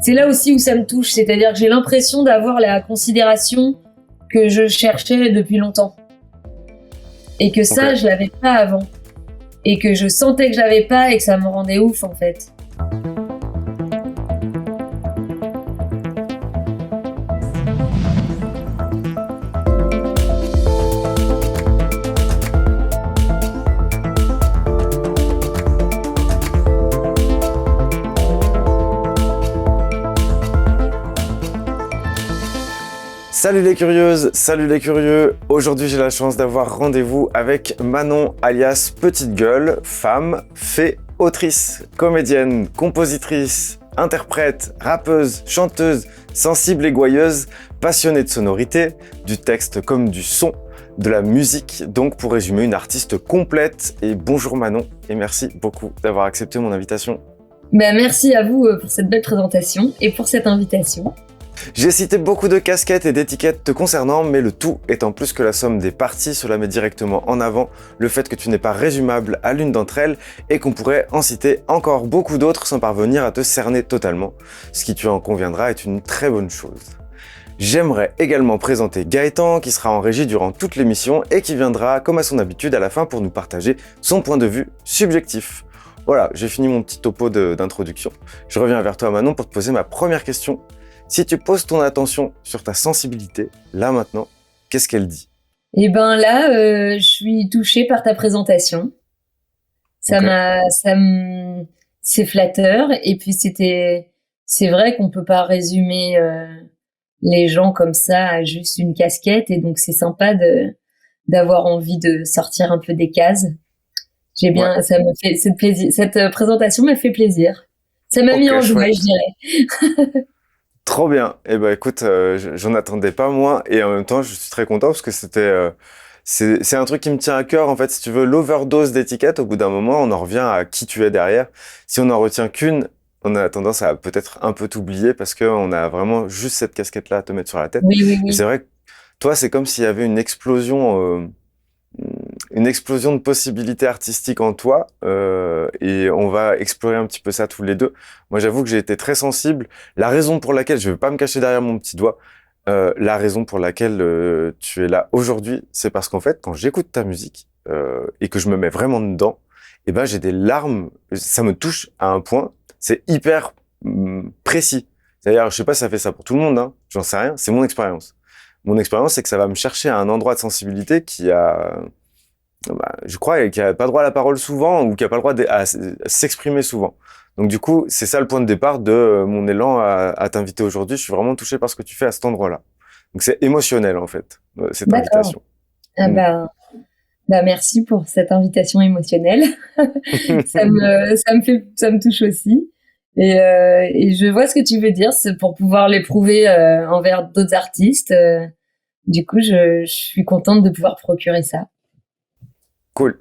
c'est là aussi où ça me touche, c'est-à-dire que j'ai l'impression d'avoir la considération que je cherchais depuis longtemps. Et que ça, je l'avais pas avant. Et que je sentais que je l'avais pas et que ça me rendait ouf, en fait. Salut les curieuses, salut les curieux. Aujourd'hui, j'ai la chance d'avoir rendez-vous avec Manon, alias Petite Gueule, femme, fée, autrice, comédienne, compositrice, interprète, rappeuse, chanteuse, sensible et gouailleuse, passionnée de sonorité, du texte comme du son, de la musique, donc pour résumer, une artiste complète. Et bonjour Manon, et merci beaucoup d'avoir accepté mon invitation. Merci à vous pour cette belle présentation et pour cette invitation. J'ai cité beaucoup de casquettes et d'étiquettes te concernant, mais le tout étant plus que la somme des parties, cela met directement en avant le fait que tu n'es pas résumable à l'une d'entre elles et qu'on pourrait en citer encore beaucoup d'autres sans parvenir à te cerner totalement. Ce qui, tu en conviendras, est une très bonne chose. J'aimerais également présenter Gaëtan qui sera en régie durant toute l'émission et qui viendra, comme à son habitude, à la fin pour nous partager son point de vue subjectif. Voilà, j'ai fini mon petit topo d'introduction. Je reviens vers toi Manon pour te poser ma première question. Si tu poses ton attention sur ta sensibilité, là maintenant, qu'est-ce qu'elle dit ? Eh ben là, je suis touchée par ta présentation. C'est flatteur. Et puis c'est vrai qu'on peut pas résumer les gens comme ça à juste une casquette. Et donc c'est sympa d'avoir envie de sortir un peu des cases. Ça me fait cette présentation m'a fait plaisir. Ça m'a mis en joie, je dirais. Trop bien. Eh ben écoute, j'en attendais pas moi et en même temps je suis très content parce que c'est un truc qui me tient à cœur en fait. Si tu veux, l'overdose d'étiquettes, au bout d'un moment, on en revient à qui tu es derrière. Si on en retient qu'une, on a tendance à peut-être un peu t'oublier parce que on a vraiment juste cette casquette-là à te mettre sur la tête. Oui. Et c'est vrai que toi, c'est comme s'il y avait une explosion de possibilités artistiques en toi et on va explorer un petit peu ça tous les deux. Moi, j'avoue que j'ai été très sensible. La raison pour laquelle, je vais pas me cacher derrière mon petit doigt, la raison pour laquelle tu es là aujourd'hui, c'est parce qu'en fait, quand j'écoute ta musique et que je me mets vraiment dedans, eh ben j'ai des larmes, ça me touche à un point, c'est hyper précis. C'est-à-dire, je sais pas si ça fait ça pour tout le monde, hein, j'en sais rien, c'est mon expérience. Mon expérience, c'est que ça va me chercher à un endroit de sensibilité qui a, je crois, qui a pas droit à la parole souvent ou qui a pas le droit à s'exprimer souvent. Donc du coup, c'est ça le point de départ de mon élan à t'inviter aujourd'hui. Je suis vraiment touché par ce que tu fais à cet endroit-là. Donc c'est émotionnel en fait, cette invitation. Merci pour cette invitation émotionnelle. ça me touche aussi. Et je vois ce que tu veux dire, c'est pour pouvoir l'éprouver envers d'autres artistes. Du coup, je suis contente de pouvoir procurer ça. Cool.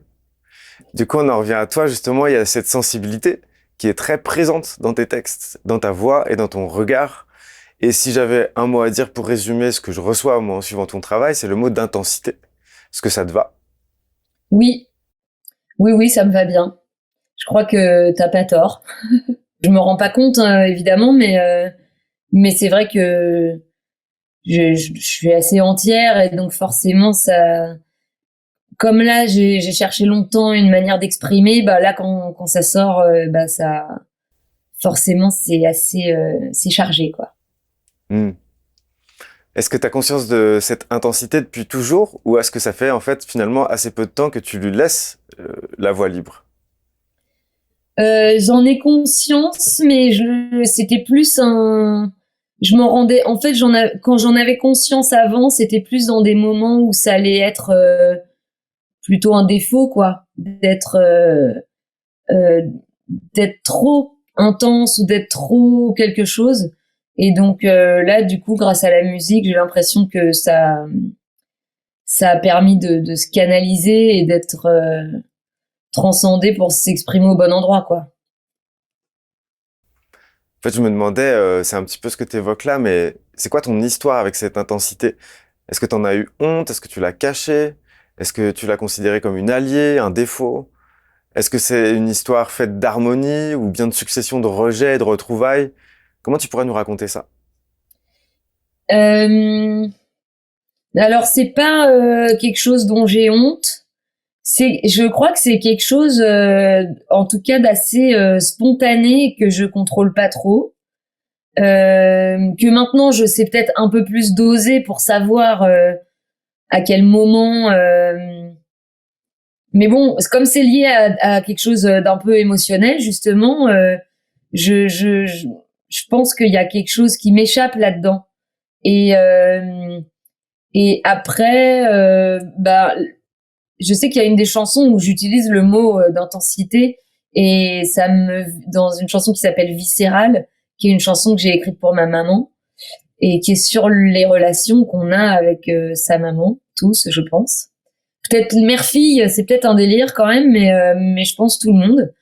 Du coup, on en revient à toi, justement, il y a cette sensibilité qui est très présente dans tes textes, dans ta voix et dans ton regard. Et si j'avais un mot à dire pour résumer ce que je reçois, moi, en suivant ton travail, c'est le mot d'intensité. Est-ce que ça te va ? Oui, ça me va bien. Je crois que t'as pas tort. Je me rends pas compte, évidemment, mais c'est vrai que je suis assez entière et donc forcément ça, comme là j'ai cherché longtemps une manière d'exprimer, là quand ça sort, ça forcément c'est assez c'est chargé quoi. Est-ce que tu as conscience de cette intensité depuis toujours ou est-ce que ça fait en fait finalement assez peu de temps que tu lui laisses la voie libre ? J'en ai conscience, mais c'était plus je m'en rendais, en fait, quand j'en avais conscience avant, c'était plus dans des moments où ça allait être plutôt un défaut, quoi, d'être trop intense ou d'être trop quelque chose. Et donc là, du coup, grâce à la musique, j'ai l'impression que ça a permis de se canaliser et d'être transcender pour s'exprimer au bon endroit, quoi. En fait, je me demandais, c'est un petit peu ce que tu évoques là, mais c'est quoi ton histoire avec cette intensité ? Est-ce que tu en as eu honte ? Est-ce que tu l'as cachée ? Est-ce que tu l'as considérée comme une alliée, un défaut ? Est-ce que c'est une histoire faite d'harmonie ou bien de succession de rejets et de retrouvailles ? Comment tu pourrais nous raconter ça? Euh, alors c'est pas quelque chose dont j'ai honte. Je crois que c'est quelque chose, en tout cas d'assez spontané que je contrôle pas trop. Que maintenant je sais peut-être un peu plus doser pour savoir à quel moment. Mais bon, comme c'est lié à quelque chose d'un peu émotionnel justement, je, je, je, je pense qu'il y a quelque chose qui m'échappe là-dedans. Et et après, bah, je sais qu'il y a une des chansons où j'utilise le mot d'intensité et dans une chanson qui s'appelle Viscérale, qui est une chanson que j'ai écrite pour ma maman et qui est sur les relations qu'on a avec sa maman, tous, je pense. Peut-être mère-fille, c'est peut-être un délire quand même, mais je pense tout le monde.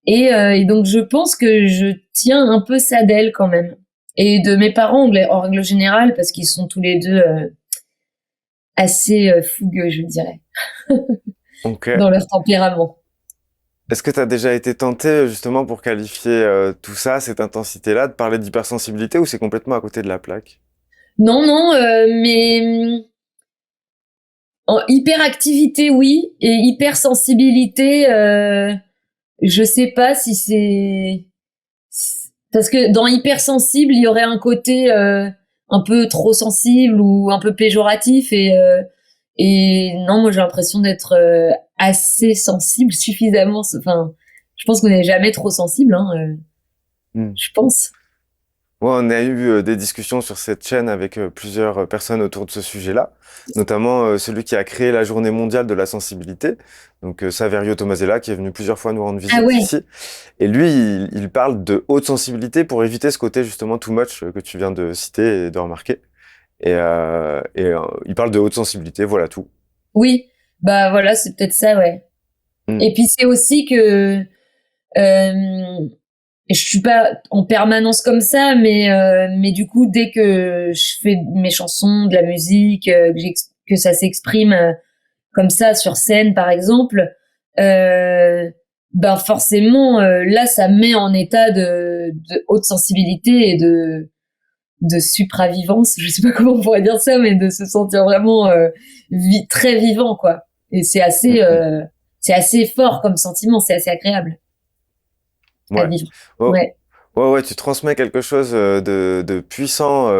Et donc je pense que je tiens un peu ça d'elle quand même. Et de mes parents en règle générale, parce qu'ils sont tous les deux assez fougueux, je dirais, Ok. dans leur tempérament. Est-ce que tu as déjà été tenté, justement, pour qualifier tout ça, cette intensité-là, de parler d'hypersensibilité ou c'est complètement à côté de la plaque? Non, non, mais en hyperactivité, oui, et hypersensibilité, je sais pas si c'est parce que dans hypersensible, il y aurait un côté un peu trop sensible ou un peu péjoratif et non, moi j'ai l'impression d'être assez sensible, suffisamment. Enfin, je pense qu'on n'est jamais trop sensible, hein, Hmm. je pense. Ouais, on a eu des discussions sur cette chaîne avec plusieurs personnes autour de ce sujet-là, notamment celui qui a créé la Journée mondiale de la sensibilité, donc Saverio Tomasella, qui est venu plusieurs fois nous rendre Ah visite ouais. ici. Et lui, il parle de haute sensibilité pour éviter ce côté justement too much que tu viens de citer et de remarquer. Et il parle de haute sensibilité, voilà tout. Oui, bah voilà, c'est peut-être ça, ouais. Hmm. Et puis c'est aussi que je suis pas en permanence comme ça, mais du coup dès que je fais mes chansons, de la musique, que ça s'exprime comme ça sur scène par exemple, euh, ben forcément là ça me met en état de haute sensibilité et de supravivance, je sais pas comment on pourrait dire ça, mais de se sentir vraiment très vivant quoi. Et Hmm, hmm. c'est assez fort comme sentiment, c'est assez agréable à Ouais. vivre. Oh, Ouais. ouais, ouais, tu transmets quelque chose de puissant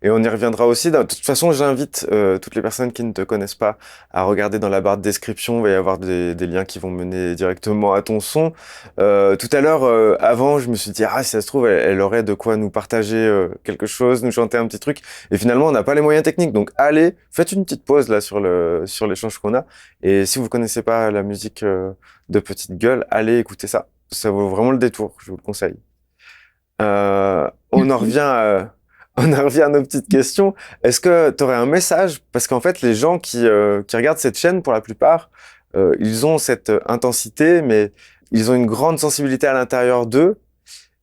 et on y reviendra aussi. De toute façon, j'invite toutes les personnes qui ne te connaissent pas à regarder dans la barre de description. Il va y avoir des liens qui vont mener directement à ton son. Tout à l'heure, avant, je me suis dit, ah, si ça se trouve, elle aurait de quoi nous partager quelque chose, nous chanter un petit truc. Et finalement, on n'a pas les moyens techniques. Donc, allez, faites une petite pause là sur l'échange qu'on a. Et si vous connaissez pas la musique de Petite Gueule, allez écouter ça. Ça vaut vraiment le détour, je vous le conseille. On en revient on en revient à nos petites questions. Est-ce que tu aurais un message? Parce qu'en fait, les gens qui regardent cette chaîne, pour la plupart, ils ont cette intensité, mais ils ont une grande sensibilité à l'intérieur d'eux.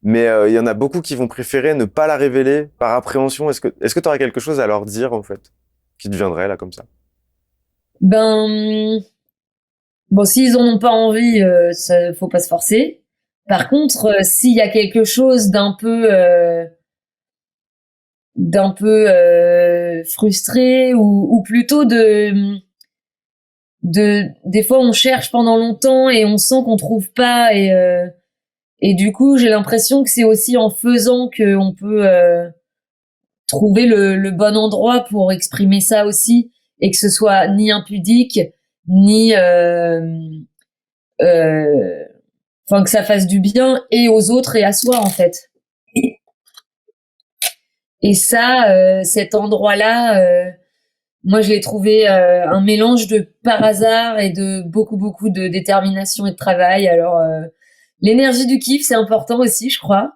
Mais il y en a beaucoup qui vont préférer ne pas la révéler par appréhension. Est-ce que tu aurais quelque chose à leur dire, en fait, qui te viendrait là comme ça? Ben, bon, s'ils en ont pas envie, ça, faut pas se forcer. Par contre, s'il y a quelque chose d'un peu frustré ou plutôt des fois on cherche pendant longtemps et on sent qu'on trouve pas et du coup j'ai l'impression que c'est aussi en faisant qu'on peut trouver le bon endroit pour exprimer ça aussi et que ce soit ni impudique ni euh, enfin que ça fasse du bien et aux autres et à soi en fait. Et ça, cet endroit-là, moi je l'ai trouvé un mélange de par hasard et de beaucoup de détermination et de travail. Alors l'énergie du kiff c'est important aussi, je crois,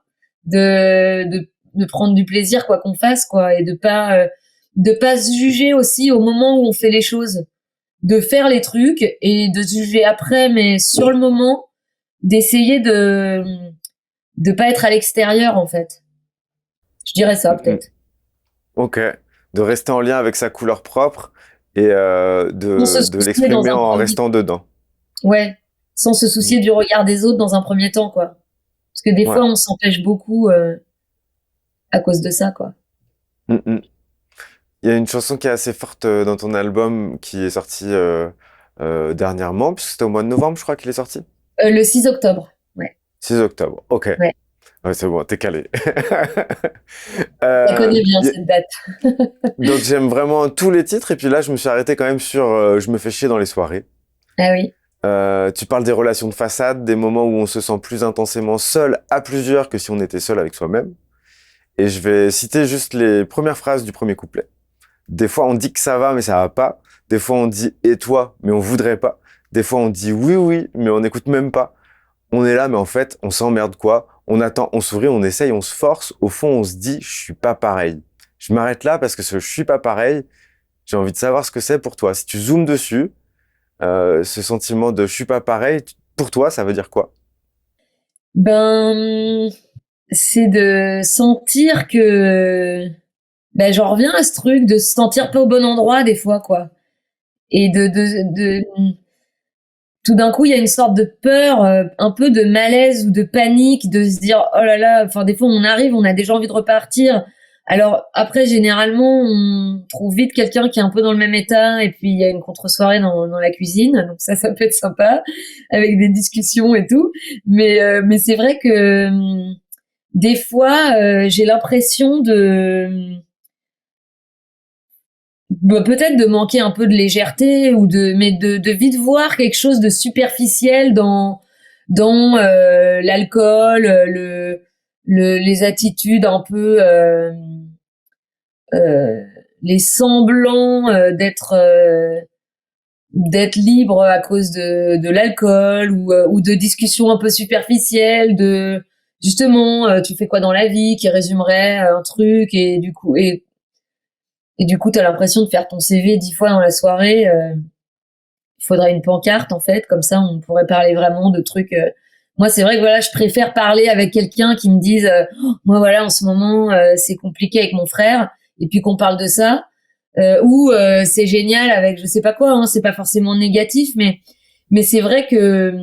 de prendre du plaisir quoi qu'on fasse quoi et de pas se juger aussi au moment où on fait les choses, de faire les trucs et de se juger après, mais sur le moment d'essayer de pas être à l'extérieur en fait. Je dirais ça Mm, mm. peut-être. Ok. De rester en lien avec sa couleur propre et Sans se de soucier dans l'exprimer un en premier restant dedans. ouais, sans se soucier Mm. du regard des autres dans un premier temps quoi. Parce que des Ouais. fois on s'empêche beaucoup à cause de ça, quoi. Mm, mm. Il y a une chanson qui est assez forte dans ton album qui est sortie dernièrement, puisque c'était au mois de novembre, je crois qu'il est sorti. Le 6 octobre. Ouais. 6 octobre, ok. Ouais. Ouais, c'est bon, t'es calé. Je connais bien y- cette date. donc j'aime vraiment tous les titres, et puis là je me suis arrêté quand même sur Je me fais chier dans les soirées. Ah oui. Tu parles des relations de façade, des moments où on se sent plus intensément seul à plusieurs que si on était seul avec soi-même. Et je vais citer juste les premières phrases du premier couplet. Des fois, on dit que ça va, mais ça va pas. Des fois, on dit et toi, mais on voudrait pas. Des fois, on dit oui, oui, mais on n'écoute même pas. On est là, mais en fait, on s'emmerde quoi. On attend, on sourit, on essaye, on se force. Au fond, on se dit, je suis pas pareil. Je m'arrête là parce que ce je suis pas pareil, j'ai envie de savoir ce que c'est pour toi. Si tu zoomes dessus, ce sentiment de je suis pas pareil, pour toi, ça veut dire quoi? Ben, c'est de sentir que, ben, j'en reviens à ce truc de se sentir pas au bon endroit des fois, quoi. Et tout d'un coup, il y a une sorte de peur, un peu de malaise ou de panique, de se dire oh là là. Enfin, des fois, on arrive, on a déjà envie de repartir. Alors après, généralement, on trouve vite quelqu'un qui est un peu dans le même état, et puis il y a une contre-soirée dans la cuisine, donc ça peut être sympa, avec des discussions et tout. Mais c'est vrai que des fois, j'ai l'impression peut-être de manquer un peu de légèreté ou mais de vite voir quelque chose de superficiel dans l'alcool, les attitudes un peu euh, les semblants d'être libre à cause de l'alcool ou de discussions un peu superficielles de justement tu fais quoi dans la vie qui résumerait un truc et du coup t'as l'impression de faire ton CV 10 fois dans la soirée. Il faudrait une pancarte en fait, comme ça on pourrait parler vraiment de trucs. Moi c'est vrai que voilà, je préfère parler avec quelqu'un qui me dise oh, moi voilà en ce moment c'est compliqué avec mon frère, et puis qu'on parle de ça, ou c'est génial avec je sais pas quoi, hein, c'est pas forcément négatif, mais c'est vrai que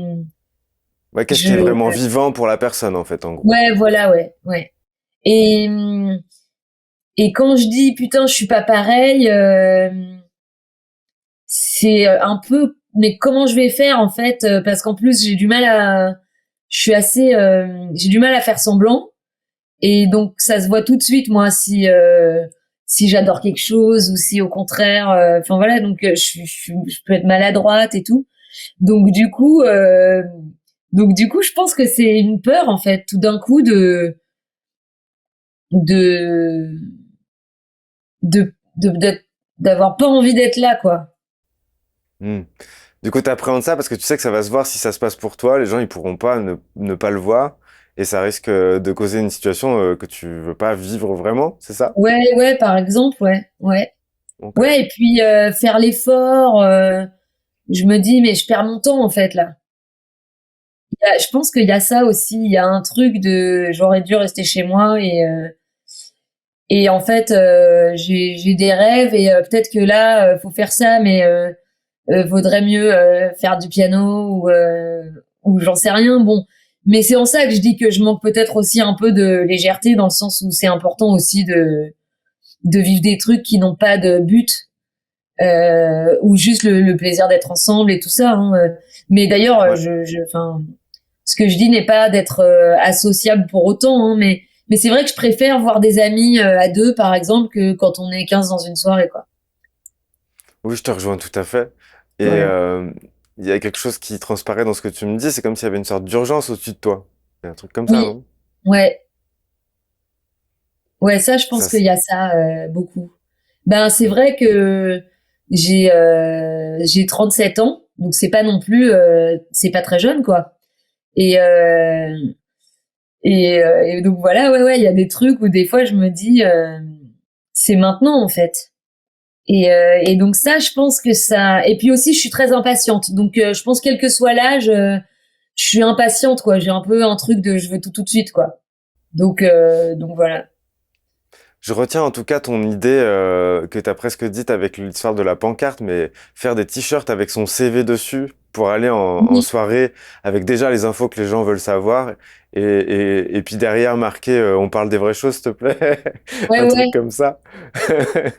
Ouais, qu'est-ce qui est je vraiment vivant pour la personne, en fait, en gros. ouais voilà ouais et et quand je dis putain je suis pas pareil, c'est un peu mais comment je vais faire en fait, parce qu'en plus je suis assez j'ai du mal à faire semblant, et donc ça se voit tout de suite moi si j'adore quelque chose ou si au contraire enfin voilà, donc je peux être maladroite et tout, donc du coup je pense que c'est une peur en fait tout d'un coup de d'avoir pas envie d'être là, quoi. Hmm. Du coup, t'appréhendes ça parce que tu sais que ça va se voir si ça se passe pour toi. Les gens, ils pourront pas ne pas le voir. Et ça risque de causer une situation que tu veux pas vivre vraiment, c'est ça? Ouais, par exemple, ouais. Ok. Ouais, et puis faire l'effort, je me dis mais je perds mon temps en fait là. Je pense qu'il y a ça aussi, il y a un truc de j'aurais dû rester chez moi, et en fait j'ai des rêves, et peut-être que là faut faire ça, mais vaudrait mieux faire du piano ou j'en sais rien. Bon, mais c'est en ça que je dis que je manque peut-être aussi un peu de légèreté, dans le sens où c'est important aussi de vivre des trucs qui n'ont pas de but, ou juste le plaisir d'être ensemble et tout ça, hein. Mais d'ailleurs, Ouais. enfin, ce que je dis n'est pas d'être associable pour autant, hein, mais c'est vrai que je préfère voir des amis à deux, par exemple, que quand on est 15 dans une soirée, quoi. Oui, je te rejoins tout à fait. Et Voilà. il y a quelque chose qui transparaît dans ce que tu me dis. C'est comme s'il y avait une sorte d'urgence au-dessus de toi. Il y a un truc comme ça, Oui, non? ouais, ouais, ça, je Ça, pense qu'il y a ça beaucoup. Ben, c'est vrai que j'ai 37 ans, donc c'est pas non plus c'est pas très jeune, quoi. Et et donc voilà, ouais, il y a des trucs où des fois je me dis c'est maintenant en fait. Et donc ça, je pense que ça. Et puis aussi, je suis très impatiente. Donc je pense quel que soit l'âge, je suis impatiente, quoi. J'ai un peu un truc de je veux tout tout de suite, quoi. Donc voilà. je retiens en tout cas ton idée que tu as presque dite avec l'histoire de la pancarte, mais faire des t-shirts avec son CV dessus pour aller en Oui, soirée avec déjà les infos que les gens veulent savoir et puis derrière marquer on parle des vraies choses, s'il te plaît, ouais, un truc ouais. comme ça.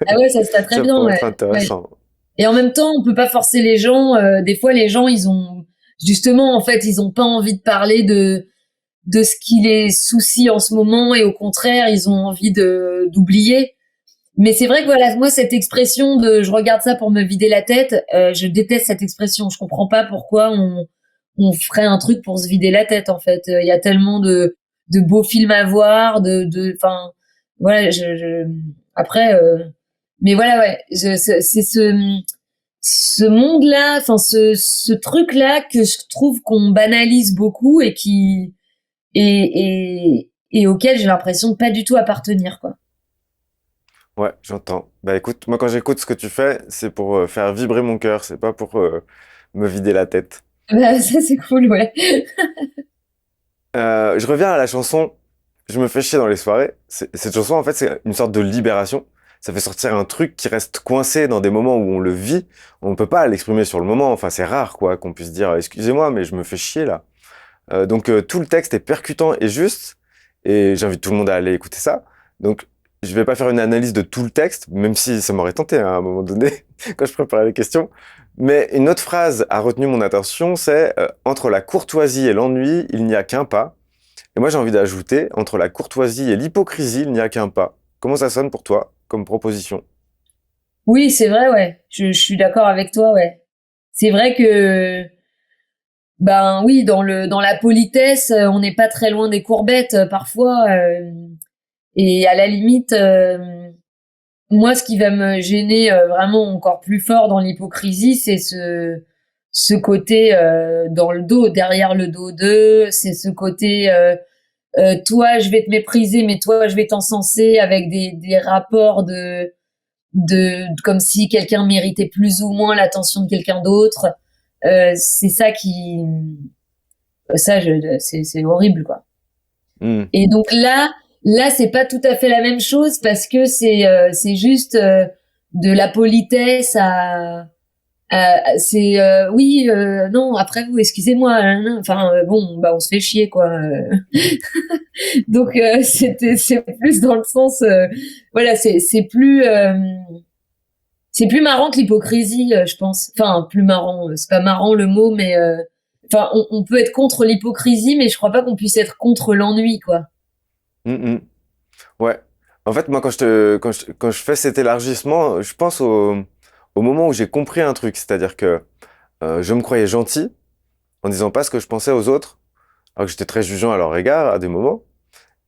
Ah ouais, ça serait très Ça bien, pourrait ouais. être Ouais. intéressant. Et en même temps, on peut pas forcer les gens. Des fois, les gens, ils ont justement, en fait, ils ont pas envie de parler de ce qui les soucie en ce moment, et au contraire, ils ont envie de d'oublier. Mais c'est vrai que voilà, moi, cette expression de je regarde ça pour me vider la tête, je déteste cette expression. Je comprends pas pourquoi on ferait un truc pour se vider la tête. En fait, il y a tellement de beaux films à voir, enfin, voilà. Après, mais voilà, ouais, c'est ce monde-là, enfin ce truc-là que je trouve qu'on banalise beaucoup et qui et auquel j'ai l'impression de pas du tout appartenir, quoi. Ouais, j'entends. Bah écoute, moi quand j'écoute ce que tu fais, c'est pour faire vibrer mon cœur, c'est pas pour me vider la tête. Bah, ça c'est cool, ouais. Je reviens à la chanson Je me fais chier dans les soirées. Cette chanson, en fait, c'est une sorte de libération. Ça fait sortir un truc qui reste coincé dans des moments où on le vit. On ne peut pas l'exprimer sur le moment. Enfin, c'est rare, quoi, qu'on puisse dire, excusez-moi, mais je me fais chier là. Tout le texte est percutant et juste. Et j'invite tout le monde à aller écouter ça. Donc, je vais pas faire une analyse de tout le texte, même si ça m'aurait tenté hein, à un moment donné, quand je préparais les questions. Mais une autre phrase a retenu mon attention, c'est entre la courtoisie et l'ennui, il n'y a qu'un pas. Et moi, j'ai envie d'ajouter, entre la courtoisie et l'hypocrisie, il n'y a qu'un pas. Comment ça sonne pour toi, comme proposition? Oui, c'est vrai, ouais. Je suis d'accord avec toi, ouais. C'est vrai que, ben oui, dans la politesse, on n'est pas très loin des courbettes parfois. Et à la limite, moi, ce qui va me gêner vraiment encore plus fort dans l'hypocrisie, c'est ce côté dans le dos, derrière le dos d'eux. C'est ce côté toi, je vais te mépriser, mais toi, je vais t'encenser, avec des rapports comme si quelqu'un méritait plus ou moins l'attention de quelqu'un d'autre. C'est ça qui, ça, c'est horrible, quoi. Hmm. Et donc là, c'est pas tout à fait la même chose, parce que c'est juste de la politesse c'est oui, non, après vous, excusez-moi, hein, hein. Enfin bon, bah on se fait chier, quoi. Donc c'est plus dans le sens, voilà, c'est plus marrant que l'hypocrisie, je pense. Enfin, plus marrant, c'est pas marrant le mot, mais enfin, on peut être contre l'hypocrisie, mais je crois pas qu'on puisse être contre l'ennui, quoi. Hmm, hmm. Ouais. En fait, moi, quand je fais cet élargissement, je pense au moment où j'ai compris un truc. C'est-à-dire que je me croyais gentil en disant pas ce que je pensais aux autres, alors que j'étais très jugeant à leur égard à des moments.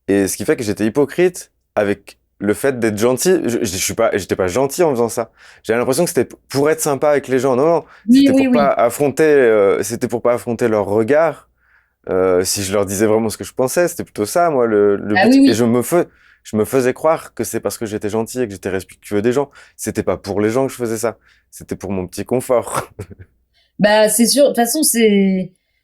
Et ce qui fait que j'étais hypocrite avec le fait d'être gentil. J'étais pas gentil en faisant ça. J'avais l'impression que c'était pour être sympa avec les gens. Non, non, Oui, oui, oui. c'était pour pas affronter leur regard. Si je leur disais vraiment ce que je pensais, c'était plutôt ça, moi, le Ah but. oui, Et oui. je me faisais croire que c'est parce que j'étais gentil et que j'étais respectueux des gens. C'était pas pour les gens que je faisais ça. C'était pour mon petit confort. Bah, c'est sûr. De toute façon,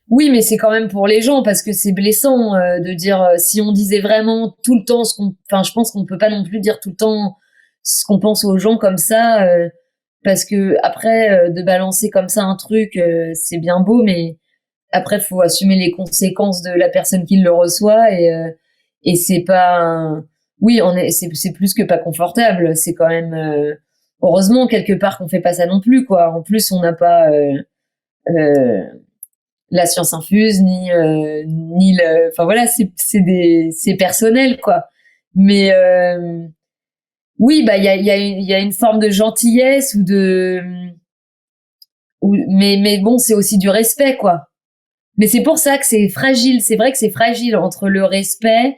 oui, mais c'est quand même pour les gens, parce que c'est blessant de dire, si on disait vraiment tout le temps enfin, je pense qu'on peut pas non plus dire tout le temps ce qu'on pense aux gens comme ça, parce que après, de balancer comme ça un truc, c'est bien beau, mais après, faut assumer les conséquences de la personne qui le reçoit, et c'est pas, oui, c'est plus que pas confortable. C'est quand même, heureusement quelque part qu'on fait pas ça non plus, quoi. En plus, on n'a pas euh, la science infuse, ni enfin voilà, c'est personnel, quoi. Mais oui, bah il y a une forme de gentillesse, mais bon, c'est aussi du respect, quoi. Mais c'est pour ça que c'est fragile. C'est vrai que c'est fragile entre le respect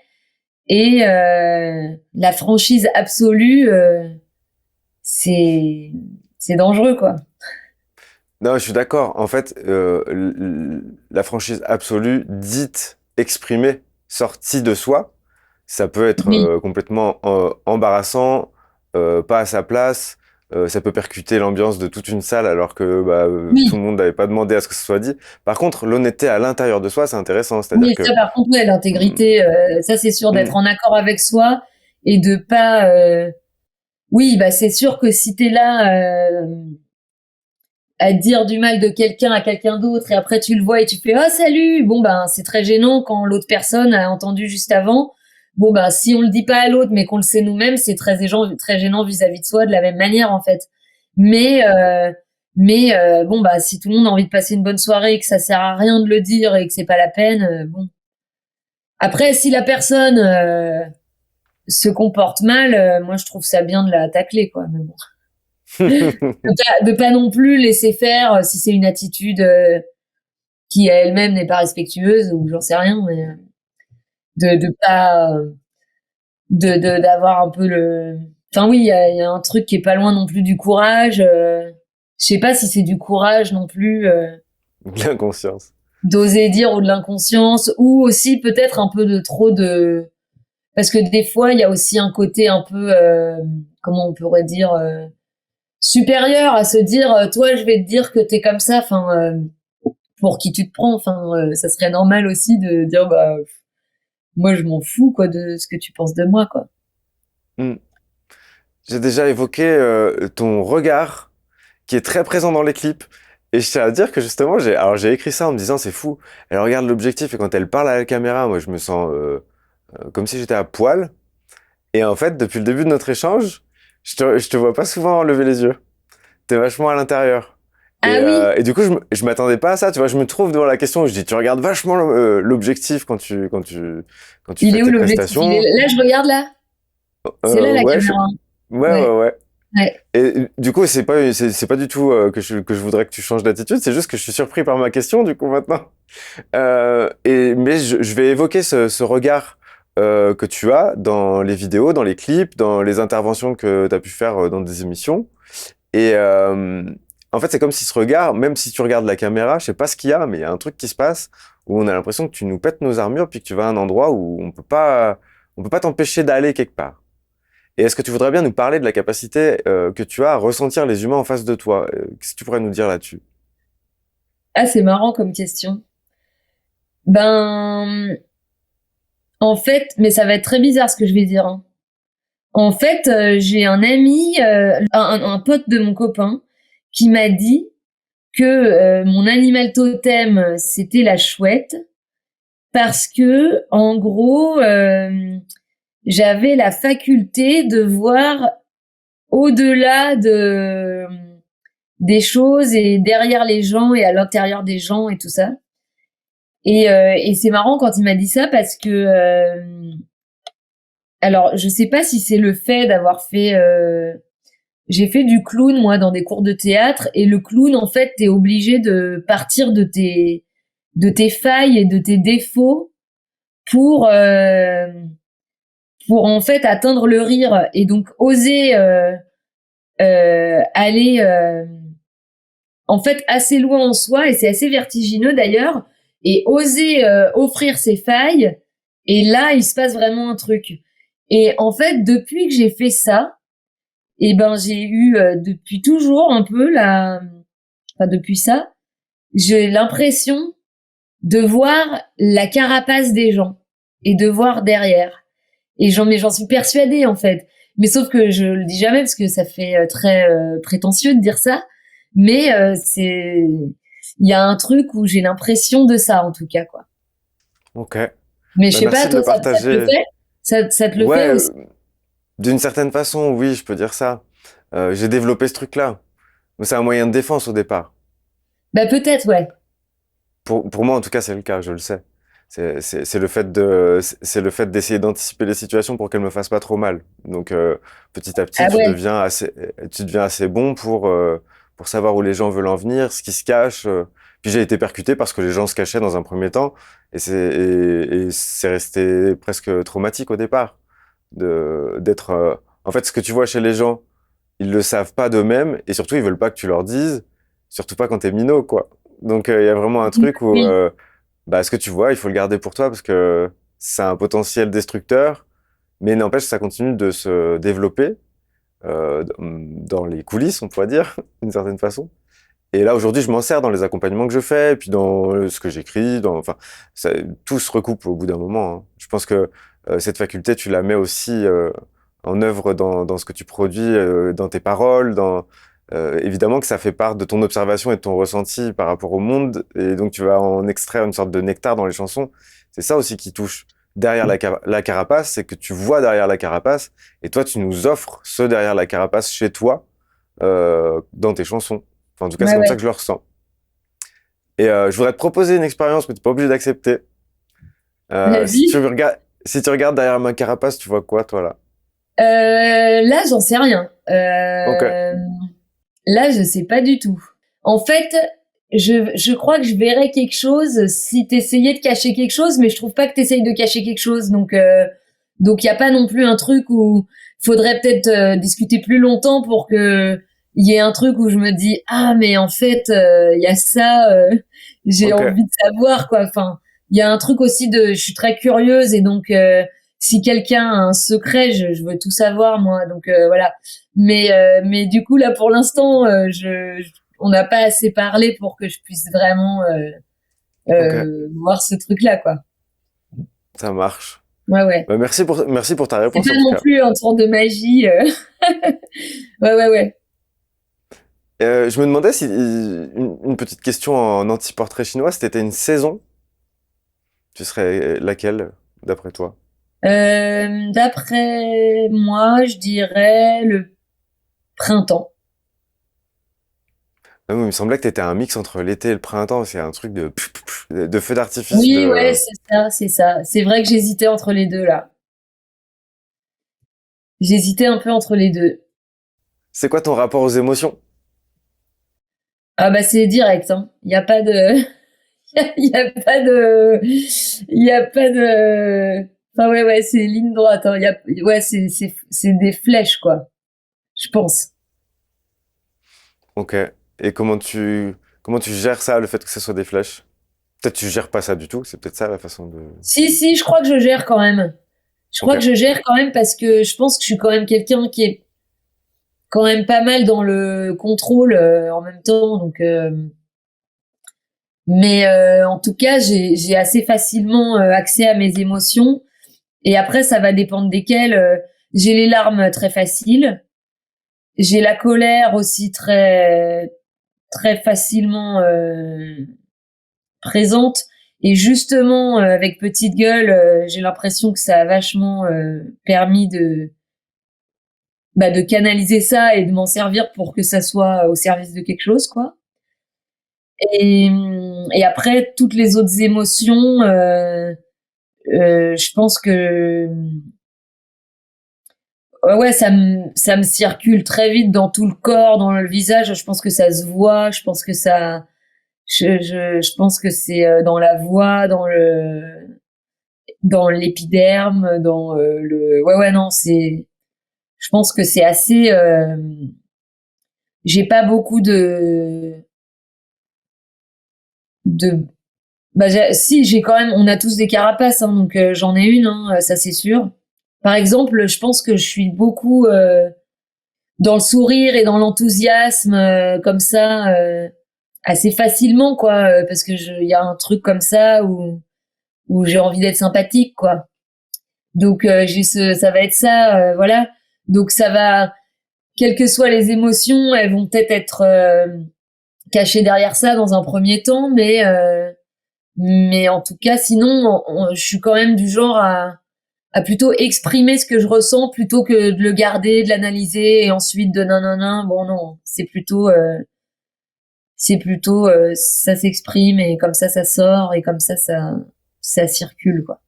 et la franchise absolue. C'est c'est dangereux, quoi. Non, je suis d'accord. En fait, la franchise absolue, dite, exprimée, sortie de soi, ça peut être Oui, complètement embarrassant, pas à sa place. Ça peut percuter l'ambiance de toute une salle alors que bah, tout oui, le monde n'avait pas demandé à ce que ce soit dit. Par contre, l'honnêteté à l'intérieur de soi, c'est intéressant. C'est-à-dire oui. que Ça, par contre, ouais, mm, l'intégrité, ça c'est sûr, mm, d'être en accord avec soi et de pas oui, bah c'est sûr que si t'es là à dire du mal de quelqu'un à quelqu'un d'autre et après tu le vois et tu fais oh salut, bon ben c'est très gênant quand l'autre personne a entendu juste avant. Bon ben si on le dit pas à l'autre mais qu'on le sait nous-mêmes, c'est très gênant vis-à-vis de soi de la même manière en fait. Mais bon bah si tout le monde a envie de passer une bonne soirée et que ça sert à rien de le dire et que c'est pas la peine, bon. Après si la personne se comporte mal, moi je trouve ça bien de la tacler quoi. Mais bon. De pas non plus laisser faire si c'est une attitude qui elle-même n'est pas respectueuse ou j'en sais rien, mais de pas d'avoir un peu le. Enfin oui, il y a un truc qui est pas loin non plus du courage. Je sais pas si c'est du courage non plus L'inconscience. d'oser dire ou de l'inconscience ou aussi peut-être un peu de trop de. Parce que des fois il y a aussi un côté un peu comment on pourrait dire supérieur à se dire toi je vais te dire que t'es comme ça. Enfin pour qui tu te prends. Enfin, ça serait normal aussi de dire bah moi je m'en fous quoi de ce que tu penses de moi quoi. Hmm. J'ai déjà évoqué ton regard qui est très présent dans les clips. Et je tiens à dire que justement, j'ai écrit ça en me disant c'est fou. Elle regarde l'objectif et quand elle parle à la caméra, moi je me sens comme si j'étais à poil. Et en fait, depuis le début de notre échange, je te vois pas souvent lever les yeux. T'es vachement à l'intérieur. Ah oui, Et du coup, je m'attendais pas à ça. Tu vois, je me trouve devant la question où je dis, tu regardes vachement l'objectif quand tu il fais est où tes l'objectif? Il est prestations. là, je regarde là. C'est là la Ouais, caméra. ouais, Ouais, ouais, ouais. ouais. Et du coup, c'est pas du tout que je voudrais que tu changes d'attitude. C'est juste que je suis surpris par ma question, du coup, maintenant. Mais je vais évoquer ce regard que tu as dans les vidéos, dans les clips, dans les interventions que tu as pu faire dans des émissions. Et en fait, c'est comme si ce regard, même si tu regardes la caméra, je sais pas ce qu'il y a, mais il y a un truc qui se passe où on a l'impression que tu nous pètes nos armures puis que tu vas à un endroit où on peut pas t'empêcher d'aller quelque part. Et est-ce que tu voudrais bien nous parler de la capacité que tu as à ressentir les humains en face de toi? Qu'est-ce que tu pourrais nous dire là-dessus? Ah c'est marrant comme question. Ben en fait, mais ça va être très bizarre ce que je vais dire. Hein. En fait, j'ai un ami, un pote de mon copain, qui m'a dit que mon animal totem c'était la chouette parce que en gros j'avais la faculté de voir au-delà des choses et derrière les gens et à l'intérieur des gens et tout ça. Et c'est marrant quand il m'a dit ça parce que alors je sais pas si c'est le fait d'avoir fait j'ai fait du clown moi dans des cours de théâtre et le clown en fait t'es obligé de partir de tes failles et de tes défauts pour euh, pour en fait atteindre le rire et donc oser aller en fait assez loin en soi et c'est assez vertigineux d'ailleurs et oser offrir ses failles et là il se passe vraiment un truc et en fait depuis que j'ai fait ça et ben j'ai eu depuis toujours un peu la enfin depuis ça j'ai l'impression de voir la carapace des gens et de voir derrière et j'en suis persuadée en fait. Mais sauf que je le dis jamais parce que ça fait très prétentieux de dire ça. Mais il y a un truc où j'ai l'impression de ça en tout cas quoi. Ok. Mais je Bah, sais pas, merci de toi, le ça te le partager. fait? Ça te le fait Ouais, aussi? d'une certaine façon, oui, je peux dire ça. J'ai développé ce truc-là. Mais c'est un moyen de défense au départ. Bah peut-être, ouais. Pour moi, en tout cas, c'est le cas, je le sais. C'est le fait d'essayer d'anticiper les situations pour qu'elles me fassent pas trop mal. Donc, petit à petit, Ah ouais. tu deviens assez bon pour savoir où les gens veulent en venir, ce qui se cache. Puis j'ai été percuté parce que les gens se cachaient dans un premier temps. Et c'est resté presque traumatique au départ. D'être, en fait, ce que tu vois chez les gens, ils le savent pas d'eux-mêmes et surtout, ils veulent pas que tu leur dises. Surtout pas quand t'es minot, quoi. Donc, il y a vraiment un truc où, Oui. bah, ce que tu vois, il faut le garder pour toi parce que c'est un potentiel destructeur, mais n'empêche, ça continue de se développer dans les coulisses, on pourrait dire, d'une certaine façon. Et là, aujourd'hui, je m'en sers dans les accompagnements que je fais, et puis dans ce que j'écris, enfin, tout se recoupe au bout d'un moment. Hein. Je pense que cette faculté, tu la mets aussi en œuvre dans ce que tu produis, dans tes paroles, évidemment que ça fait part de ton observation et de ton ressenti par rapport au monde, et donc tu vas en extraire une sorte de nectar dans les chansons. C'est ça aussi qui touche derrière la carapace, c'est que tu vois derrière la carapace, et toi tu nous offres ce derrière la carapace chez toi, dans tes chansons. Enfin, en tout cas, c'est Ouais, comme ça ouais. que je le ressens. Et je voudrais te proposer une expérience, mais tu n'es pas obligé d'accepter. Si tu Vas-y. regardes, si tu regardes derrière ma carapace, tu vois quoi, toi, là? Là, j'en sais rien. Ok, Là, je sais pas du tout. En fait, je crois que je verrais quelque chose si t'essayais de cacher quelque chose, mais je trouve pas que t'essayes de cacher quelque chose. Donc y a pas non plus un truc où faudrait peut-être discuter plus longtemps pour que il y ait un truc où je me dis ah mais en fait il y a ça, j'ai ok, envie de savoir quoi. Enfin, il y a un truc aussi de, je suis très curieuse et donc si quelqu'un a un secret, je veux tout savoir moi. Donc voilà. Mais du coup, là, pour l'instant, on n'a pas assez parlé pour que je puisse vraiment ok, voir ce truc-là, quoi. ça marche. Ouais, ouais. Bah, merci pour ta C'est réponse, pas en tout non cas. plus un tour de magie. Ouais, ouais, ouais. Je me demandais si, une petite question en anti-portrait chinois, si t'étais une saison, tu serais laquelle, d'après toi? D'après moi, je dirais le printemps. Ah, moi, il me semblait que t'étais un mix entre l'été et le printemps, c'est un truc de feu d'artifice, Oui, ouais, de... c'est ça, c'est ça. C'est vrai que j'hésitais entre les deux, là. J'hésitais un peu entre les deux. C'est quoi ton rapport aux émotions? Ah bah c'est direct, hein. Il y a pas de, il y a pas de, il y a pas de, enfin ouais ouais c'est ligne droite, hein. Il y a, ouais c'est des flèches quoi, je pense. Ok. Et comment tu gères ça, le fait que ce soit des flèches? Peut-être tu gères pas ça du tout, c'est peut-être ça la façon de... Si si, je crois que je gère quand même. Je Ok, crois que je gère quand même parce que je pense que je suis quand même quelqu'un qui est quand même pas mal dans le contrôle en même temps, donc. Mais en tout cas, j'ai assez facilement accès à mes émotions. Et après, ça va dépendre desquelles. J'ai les larmes très faciles. J'ai la colère aussi très facilement présente. Et justement, avec Petite Gueule, j'ai l'impression que ça a vachement permis de canaliser ça et de m'en servir pour que ça soit au service de quelque chose, quoi. Et après, toutes les autres émotions, je pense que ouais, ça me circule très vite dans tout le corps, dans le visage. Je pense que ça se voit. Je pense que ça, je pense que c'est dans la voix, dans l'épiderme, dans le. Ouais, ouais, non, c'est. Je pense que c'est assez. J'ai pas beaucoup de. Bah, si, j'ai quand même. On a tous des carapaces, hein, donc j'en ai une, hein, ça c'est sûr. Par exemple, je pense que je suis beaucoup dans le sourire et dans l'enthousiasme, comme ça, assez facilement, quoi, parce que il y a un truc comme ça où j'ai envie d'être sympathique, quoi. Donc ça va être ça, voilà. Donc ça va, quelles que soient les émotions, elles vont peut-être être cachées derrière ça dans un premier temps, mais en tout cas, sinon, je suis quand même du genre à plutôt exprimer ce que je ressens plutôt que de le garder, de l'analyser et ensuite de nanana. Bon non, c'est plutôt ça s'exprime et comme ça sort et comme ça circule quoi.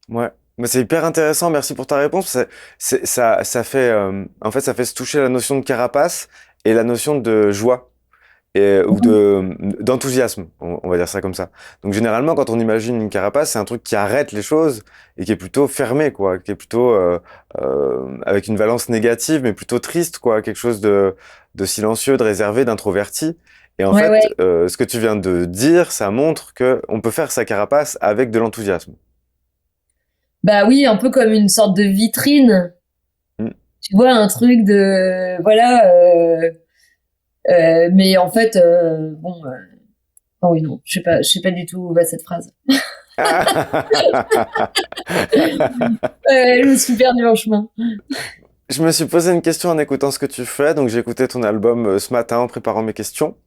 ouais. Mais c'est hyper intéressant, merci pour ta réponse. Ça fait, en fait, ça fait se toucher la notion de carapace et la notion de joie. Ou d'enthousiasme, on va dire ça comme ça. Donc généralement, quand on imagine une carapace, c'est un truc qui arrête les choses et qui est plutôt fermé, quoi, qui est plutôt avec une valence négative, mais plutôt triste, quoi, quelque chose de silencieux, de réservé, d'introverti. Et en Ouais fait, ouais. ce que tu viens de dire, ça montre que on peut faire sa carapace avec de l'enthousiasme. Bah oui, un peu comme une sorte de vitrine. Mm. Tu vois un truc de voilà. Mais en fait bon. Oh oui non, je sais pas du tout où va cette phrase. Je me suis perdue en chemin. Je me suis posé une question en écoutant ce que tu fais, donc j'ai écouté ton album ce matin en préparant mes questions,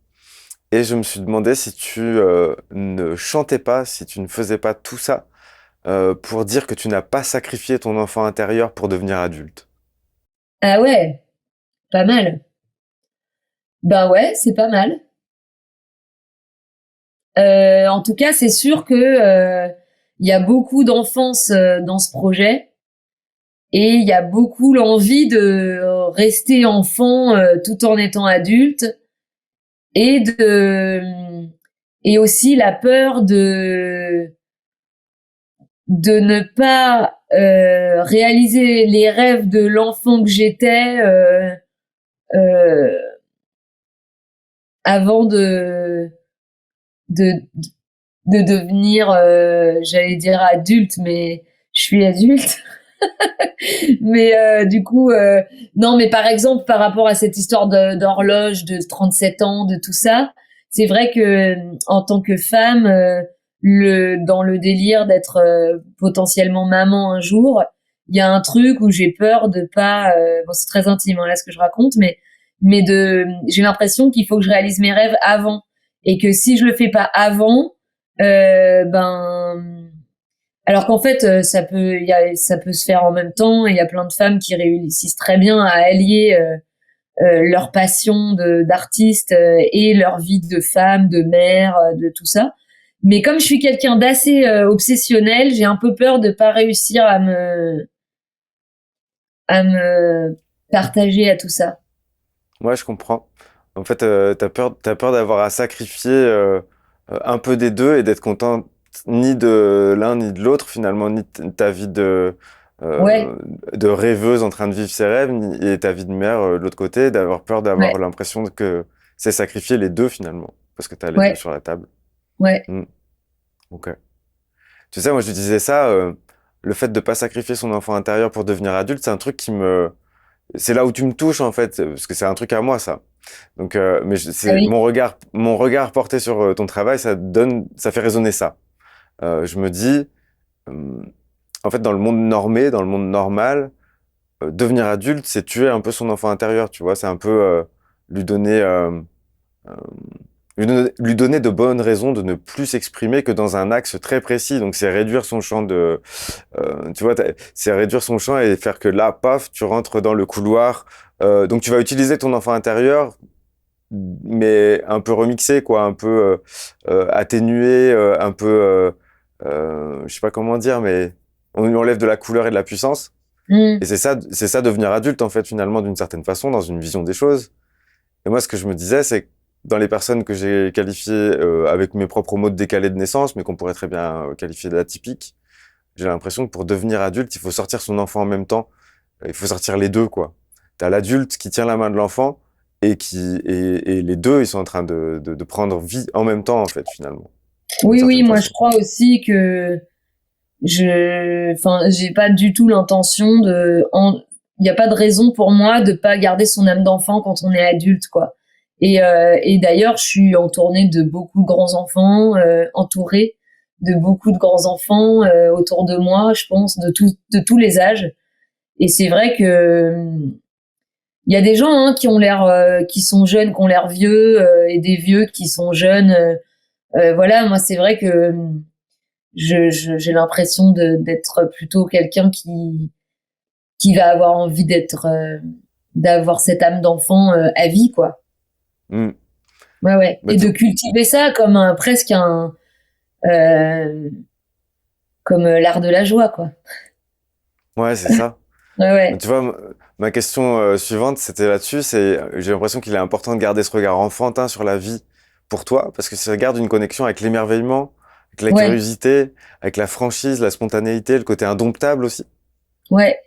et je me suis demandé si tu ne chantais pas, si tu ne faisais pas tout ça pour dire que tu n'as pas sacrifié ton enfant intérieur pour devenir adulte. Ah ouais, pas mal. Bah ouais, c'est pas mal. En tout cas, c'est sûr que il y a beaucoup d'enfance dans ce projet et il y a beaucoup l'envie de rester enfant tout en étant adulte et et aussi la peur de ne pas réaliser les rêves de l'enfant que j'étais euh, avant de de devenir, j'allais dire adulte, mais je suis adulte. Mais du coup, non, mais par exemple, par rapport à cette histoire d'horloge de 37 ans, de tout ça, c'est vrai que en tant que femme, dans le délire d'être potentiellement maman un jour, il y a un truc où j'ai peur de pas. Bon, c'est très intime hein, là ce que je raconte, mais j'ai l'impression qu'il faut que je réalise mes rêves avant et que si je le fais pas avant, ben alors qu'en fait, ça peut se faire en même temps. Et il y a plein de femmes qui réussissent très bien à allier leur passion d'artiste et leur vie de femme, de mère, de tout ça. Mais comme je suis quelqu'un d'assez obsessionnel, j'ai un peu peur de pas réussir à me partager à tout ça. Ouais, je comprends. En fait, t'as peur d'avoir à sacrifier un peu des deux et d'être content ni de l'un ni de l'autre finalement, ni ta vie Ouais, euh, de rêveuse en train de vivre ses rêves, et ta vie de mère de l'autre côté, d'avoir peur d'avoir ouais, l'impression que c'est sacrifier les deux finalement, parce que t'as les deux ouais, sur la table. ouais. Hmm, ok. Tu sais, moi je disais ça, le fait de pas sacrifier son enfant intérieur pour devenir adulte, c'est un truc c'est là où tu me touches en fait, parce que c'est un truc à moi ça. Donc, Ah c'est oui. mon regard porté sur ton travail, ça fait résonner ça. Je me dis, euh, en fait, dans le monde normé, dans le monde normal, devenir adulte, c'est tuer un peu son enfant intérieur, tu vois. C'est un peu lui donner, euh, euh, lui donner de bonnes raisons de ne plus s'exprimer que dans un axe très précis. Donc, c'est réduire son champ tu vois, c'est réduire son champ et faire que là, paf, tu rentres dans le couloir. Donc, tu vas utiliser ton enfant intérieur mais un peu remixé, quoi, un peu atténué, un peu, je sais pas comment dire, mais on lui enlève de la couleur et de la puissance. Et Mm. c'est ça devenir adulte, en fait, finalement, d'une certaine façon, dans une vision des choses. Et moi, ce que je me disais, c'est que dans les personnes que j'ai qualifiées avec mes propres mots de décalé de naissance, mais qu'on pourrait très bien qualifier d'atypiques, j'ai l'impression que pour devenir adulte, il faut sortir son enfant en même temps. Il faut sortir les deux, quoi. T'as l'adulte qui tient la main de l'enfant et les deux, ils sont en train de prendre vie en même temps, en fait, finalement, d'une Oui, oui, certaine moi je façon. crois aussi que j'ai pas du tout l'intention il n'y a pas de raison pour moi de pas garder son âme d'enfant quand on est adulte, quoi. Et d'ailleurs, je suis entourée de beaucoup de grands enfants, entourée de beaucoup de grands enfants autour de moi, je pense, de tous les âges. Et c'est vrai que il y a des gens hein, qui ont l'air, qui sont jeunes, qui ont l'air vieux, et des vieux qui sont jeunes. Voilà, moi c'est vrai que j'ai l'impression d'être plutôt quelqu'un qui va avoir envie d'avoir cette âme d'enfant à vie, quoi. Hmm. Ouais, ouais. Mais Et de cultiver ça comme presque euh, comme l'art de la joie, quoi. ouais, c'est ça. Ouais, Mais ouais, tu vois, ma question suivante, c'était là-dessus, j'ai l'impression qu'il est important de garder ce regard enfantin sur la vie pour toi, parce que ça garde une connexion avec l'émerveillement, avec la ouais, curiosité, avec la franchise, la spontanéité, le côté indomptable aussi. ouais.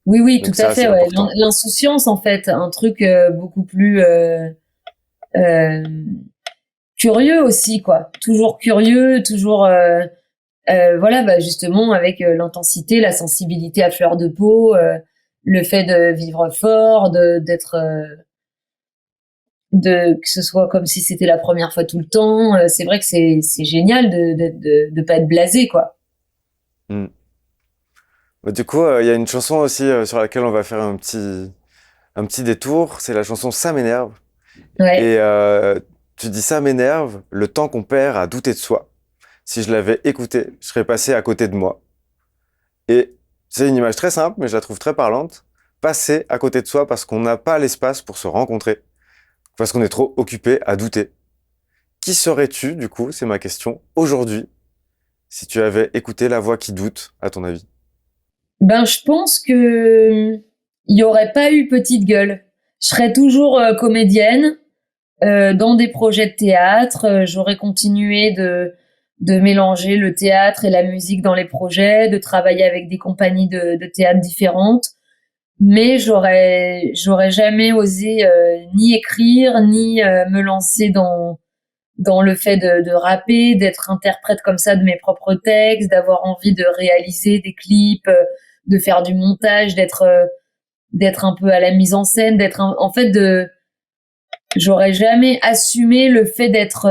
Oui, oui, tout Donc à ça, c'est fait, ouais. important. L'insouciance, en fait, un truc beaucoup plus euh, curieux aussi, quoi. Toujours curieux, toujours voilà, bah justement avec l'intensité, la sensibilité à fleur de peau, le fait de vivre fort, que ce soit comme si c'était la première fois tout le temps. C'est vrai que c'est génial de pas être blasé, quoi. Mm. Bah, du coup, il y a une chanson aussi sur laquelle on va faire un petit détour. C'est la chanson Ça m'énerve. Ouais. Et tu dis ça m'énerve, le temps qu'on perd à douter de soi. Si je l'avais écouté, je serais passé à côté de moi. Et c'est une image très simple, mais je la trouve très parlante. Passer à côté de soi parce qu'on n'a pas l'espace pour se rencontrer, parce qu'on est trop occupé à douter. Qui serais-tu, du coup, c'est ma question, aujourd'hui, si tu avais écouté la voix qui doute, à ton avis? Ben, je pense que il y aurait pas eu Petite Gueule. Je serais toujours comédienne dans des projets de théâtre. J'aurais continué de mélanger le théâtre et la musique dans les projets, de travailler avec des compagnies de théâtre différentes. Mais j'aurais jamais osé ni écrire ni me lancer dans le fait de rapper, d'être interprète comme ça de mes propres textes, d'avoir envie de réaliser des clips, de faire du montage, d'être un peu à la mise en scène, en fait j'aurais jamais assumé le fait d'être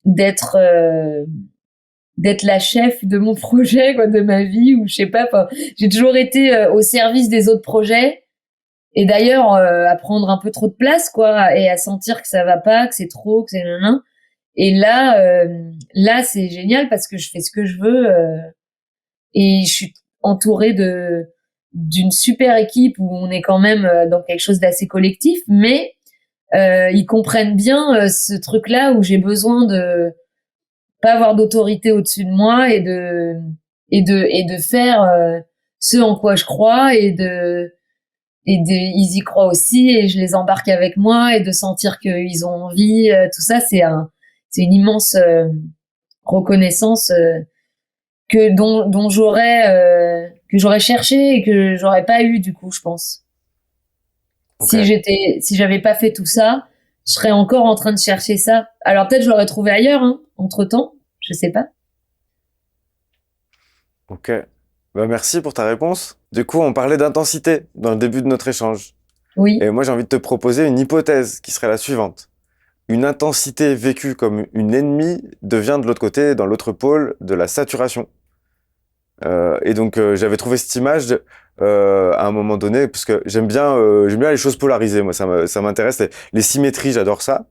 d'être la chef de mon projet, quoi, de ma vie, ou je sais pas. Enfin, j'ai toujours été au service des autres projets, et d'ailleurs à prendre un peu trop de place, quoi, et à sentir que ça va pas, que c'est trop, que c'est nan. Et là c'est génial parce que je fais ce que je veux, et je suis entourée d'une super équipe où on est quand même dans quelque chose d'assez collectif, mais ils comprennent bien ce truc-là où j'ai besoin de pas avoir d'autorité au-dessus de moi et de faire ce en quoi je crois ils y croient aussi et je les embarque avec moi et de sentir qu'ils ont envie, tout ça c'est une immense reconnaissance que j'aurais cherché et que j'aurais pas eu du coup, je pense. Ok. Si j'avais pas fait tout ça, je serais encore en train de chercher ça. Alors peut-être je l'aurais trouvé ailleurs, hein, entre-temps, je sais pas. Ok. Bah, merci pour ta réponse. Du coup, on parlait d'intensité dans le début de notre échange. Oui. Et moi, j'ai envie de te proposer une hypothèse qui serait la suivante. Une intensité vécue comme une ennemie devient de l'autre côté, dans l'autre pôle, de la saturation. Et donc, j'avais trouvé cette image à un moment donné, parce que j'aime bien les choses polarisées. Moi, ça m'intéresse. Les symétries, j'adore ça.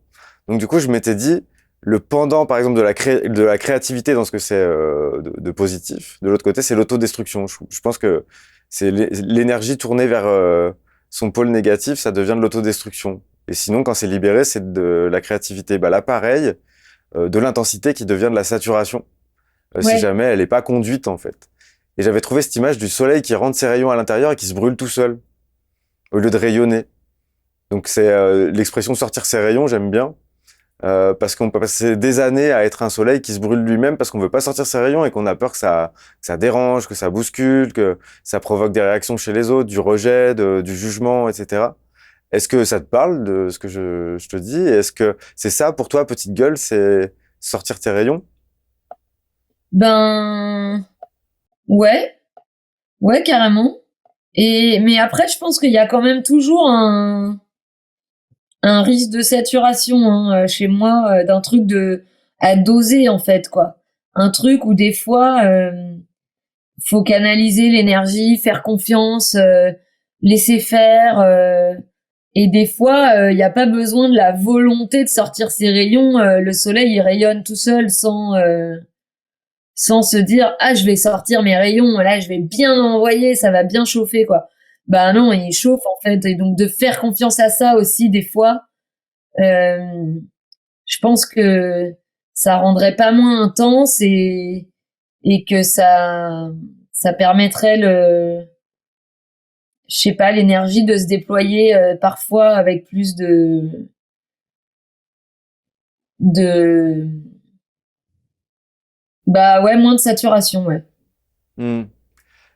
Donc, du coup, je m'étais dit, le pendant, par exemple, de la créativité dans ce que c'est de positif. De l'autre côté, c'est l'autodestruction. Je pense que c'est l'énergie tournée vers son pôle négatif, ça devient de l'autodestruction. Et sinon, quand c'est libéré, c'est de la créativité. Bah là, pareil, de l'intensité qui devient de la saturation, si Ouais. jamais elle n'est pas conduite, en fait. Et j'avais trouvé cette image du soleil qui rentre ses rayons à l'intérieur et qui se brûle tout seul, au lieu de rayonner. Donc c'est l'expression sortir ses rayons, j'aime bien. Parce qu'on peut passer des années à être un soleil qui se brûle lui-même parce qu'on veut pas sortir ses rayons et qu'on a peur que ça dérange, que ça bouscule, que ça provoque des réactions chez les autres, du rejet, du jugement, etc. Est-ce que ça te parle de ce que je te dis? Et est-ce que c'est ça pour toi, petite gueule, c'est sortir tes rayons? Ben, ouais, ouais, carrément. Mais après, je pense qu'il y a quand même toujours un risque de saturation, hein, chez moi, d'un truc à doser, en fait, quoi. Un truc où des fois, faut canaliser l'énergie, faire confiance, laisser faire, et des fois, il n'y a pas besoin de la volonté de sortir ses rayons. Le soleil, il rayonne tout seul sans se dire ah je vais sortir mes rayons, là je vais bien envoyer, ça va bien chauffer, quoi. Bah non, il chauffe en fait, et donc de faire confiance à ça aussi des fois, euh, je pense que ça rendrait pas moins intense et que ça permettrait je sais pas, l'énergie de se déployer parfois avec plus de bah ouais, moins de saturation, ouais. Hmm.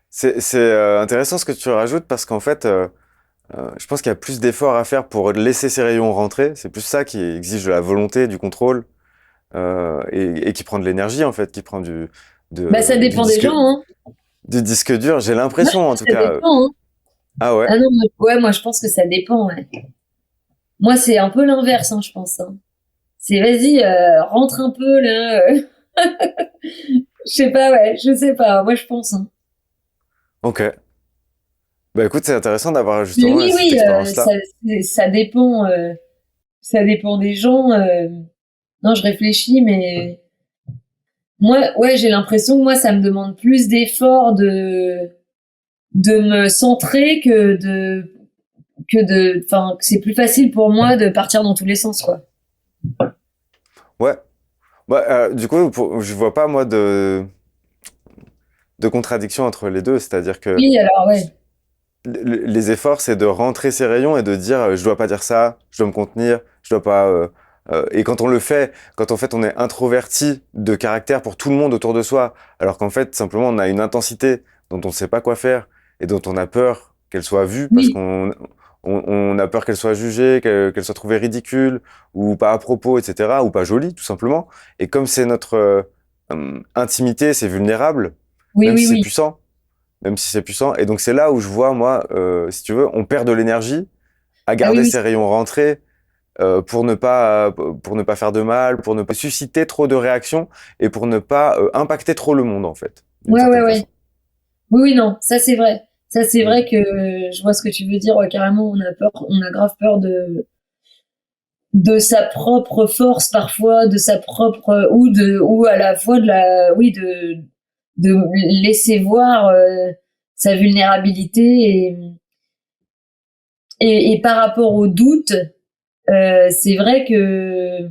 C'est intéressant ce que tu rajoutes parce qu'en fait, je pense qu'il y a plus d'efforts à faire pour laisser ces rayons rentrer. C'est plus ça qui exige de la volonté, du contrôle, et qui prend de l'énergie en fait, qui prend Bah ça dépend des gens, hein. du disque dur. J'ai Moi je l'impression en pense tout que ça cas. dépend, hein. Ah ouais. Ah non, ouais, moi je pense que ça dépend, ouais. Moi, c'est un peu l'inverse, hein, je pense. Hein. C'est vas-y, rentre un peu là. Je sais pas, ouais, je sais pas. Moi, je pense. Hein. Ok. Bah écoute, c'est intéressant d'avoir Mais justement oui, cette oui, expérience-là. ça dépend des gens. Non, je réfléchis, mais moi, ouais, j'ai l'impression que moi, ça me demande plus d'efforts de me centrer enfin, que c'est plus facile pour moi de partir dans tous les sens, quoi. Ouais. Bah, du coup, je vois pas moi de contradiction entre les deux. C'est-à-dire que Oui, alors ouais. les efforts, c'est de rentrer ses rayons et de dire je dois pas dire ça, je dois me contenir, je dois pas. Et quand on le fait, quand en fait on est introverti de caractère pour tout le monde autour de soi, alors qu'en fait simplement on a une intensité dont on ne sait pas quoi faire et dont on a peur qu'elle soit vue parce Oui, qu'on a peur qu'elle soit jugée, qu'elle soit trouvée ridicule ou pas à propos, etc. ou pas jolie tout simplement. Et comme c'est notre intimité, c'est vulnérable, oui, même si oui, c'est oui. puissant même si c'est puissant. Et donc c'est là où je vois, moi, si tu veux, on perd de l'énergie à Ah oui, garder oui. ses rayons rentrés pour ne pas faire de mal, pour ne pas susciter trop de réactions et pour ne pas impacter trop le monde, en fait, d'une Ouais, ouais, certaine ouais. façon. Oui, oui, non, ça c'est vrai. Ça c'est Mm. vrai que je vois ce que tu veux dire. Ouais, carrément, on a peur, on a grave peur de sa propre force parfois, de sa propre ou à la fois de la, oui, de laisser voir sa vulnérabilité et par rapport au doute, c'est vrai que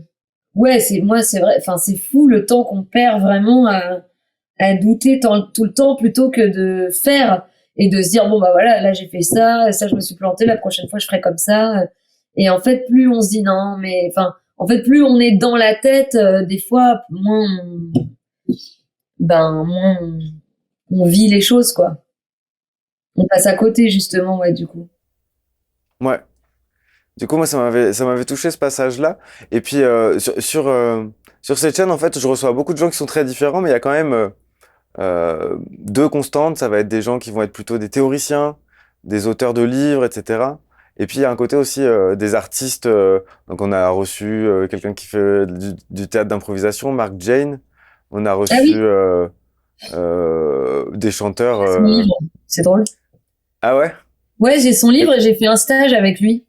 ouais, c'est moi c'est vrai. Enfin, c'est fou le temps qu'on perd vraiment à douter tout le temps plutôt que de faire et de se dire bon bah voilà là j'ai fait ça je me suis planté la prochaine fois je ferai comme ça et en fait plus on se dit non mais enfin en fait plus on est dans la tête des fois moins on vit les choses quoi on passe à côté justement ouais du coup Ouais. Du coup, moi, ça m'avait touché ce passage-là. Et puis, sur cette chaîne, en fait, je reçois beaucoup de gens qui sont très différents, mais il y a quand même deux constantes. Ça va être des gens qui vont être plutôt des théoriciens, des auteurs de livres, etc. Et puis il y a un côté aussi des artistes. Donc on a reçu quelqu'un qui fait du théâtre d'improvisation, Mark Jane. On a ah reçu oui des chanteurs. j'ai son livre c'est drôle Ah ouais? ouais j'ai son Et- livre et j'ai fait un stage avec lui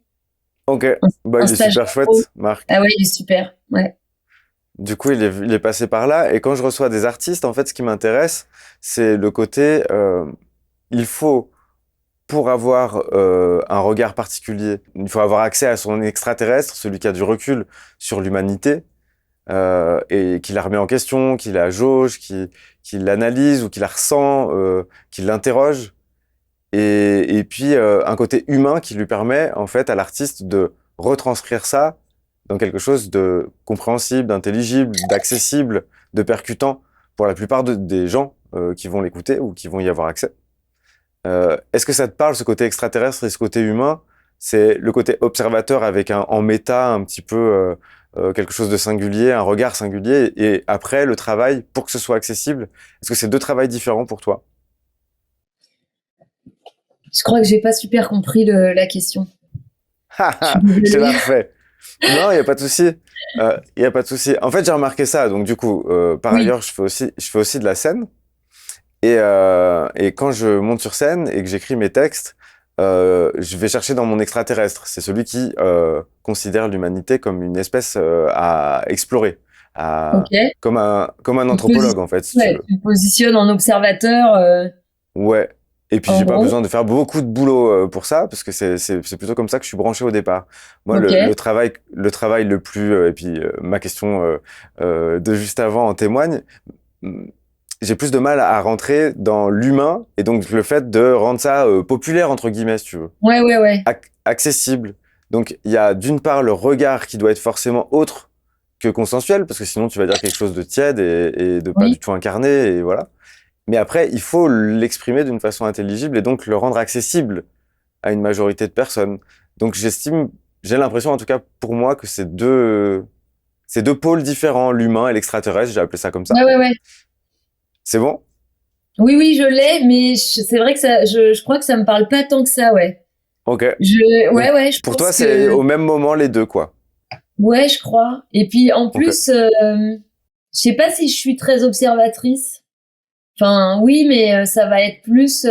Ok. un, Bah un il est stage super d'impro chouette, Marc. ah ouais il est super ouais Du coup il est passé par là. Et quand je reçois des artistes, en fait, ce qui m'intéresse, c'est le côté. Il faut pour avoir un regard particulier, il faut avoir accès à son extraterrestre, celui qui a du recul sur l'humanité, et qui la remet en question, qui la jauge, qui l'analyse ou qui la ressent, qui l'interroge. Et puis un côté humain qui lui permet en fait à l'artiste de retranscrire ça dans quelque chose de compréhensible, d'intelligible, d'accessible, de percutant pour la plupart des gens qui vont l'écouter ou qui vont y avoir accès. Est-ce que ça te parle, ce côté extraterrestre et ce côté humain? C'est le côté observateur avec en méta un petit peu quelque chose de singulier, un regard singulier, et après le travail pour que ce soit accessible. Est-ce que c'est deux travails différents pour toi? je crois que j'ai pas super compris la question je suis Je te désolée la refais. Non, il n'y a pas de souci. Il y a pas de souci. En fait, j'ai remarqué ça. Donc, du coup, par oui ailleurs, je fais aussi de la scène. Et quand je monte sur scène et que j'écris mes textes, je vais chercher dans mon extraterrestre. C'est celui qui considère l'humanité comme une espèce à explorer, à, ok comme un Tu te anthropologue en fait, si tu ouais, veux. tu te positionnes en observateur, Ouais. Et puis en j'ai pas gros. besoin de faire beaucoup de boulot pour ça parce que c'est plutôt comme ça que je suis branché au départ. Moi Ok. le travail le plus et puis ma question de juste avant en témoigne. J'ai plus de mal à rentrer dans l'humain et donc le fait de rendre ça populaire entre guillemets si tu veux, Ouais, ouais, ouais. accessible. Donc il y a d'une part le regard qui doit être forcément autre que consensuel parce que sinon tu vas dire quelque chose de tiède et de pas Oui. du tout incarné et voilà. Mais après il faut l'exprimer d'une façon intelligible et donc le rendre accessible à une majorité de personnes. Donc j'ai l'impression en tout cas pour moi que c'est deux pôles différents, l'humain et l'extraterrestre, j'ai appelé ça comme Ouais, ça. ouais, ouais. C'est bon? Oui, oui, je l'ai, mais c'est vrai que ça, je crois que ça me parle pas tant que ça, ouais. Ok. Donc, Ouais, je pour toi, pense c'est que, au même moment les deux, quoi. ouais, je crois. Et puis, en Ok. plus, je sais pas si je suis très observatrice. Enfin, oui, mais ça va être plus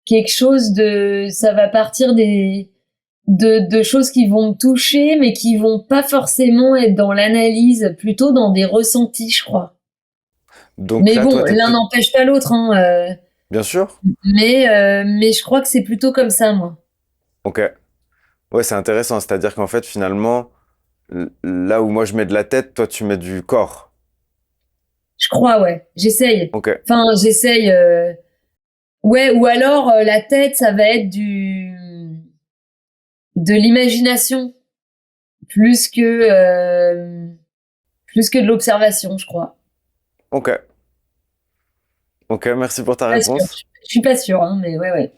quelque chose ça va partir de choses qui vont me toucher, mais qui vont pas forcément être dans l'analyse, plutôt dans des ressentis, je crois. Donc Mais là, bon, toi, t'es l'un plus... n'empêche pas l'autre, hein, Bien sûr. mais je crois que c'est plutôt comme ça, moi. Ok. Ouais, c'est intéressant. C'est-à-dire qu'en fait, finalement, là où moi je mets de la tête, toi, tu mets du corps. Je crois, ouais. J'essaye. Ok. Enfin, j'essaye. Ouais, ou alors la tête, ça va être de l'imagination plus que de l'observation, je crois. Ok. Ok, merci pour ta Pas sûre. réponse. Je suis pas sûre, hein, mais ouais, ouais.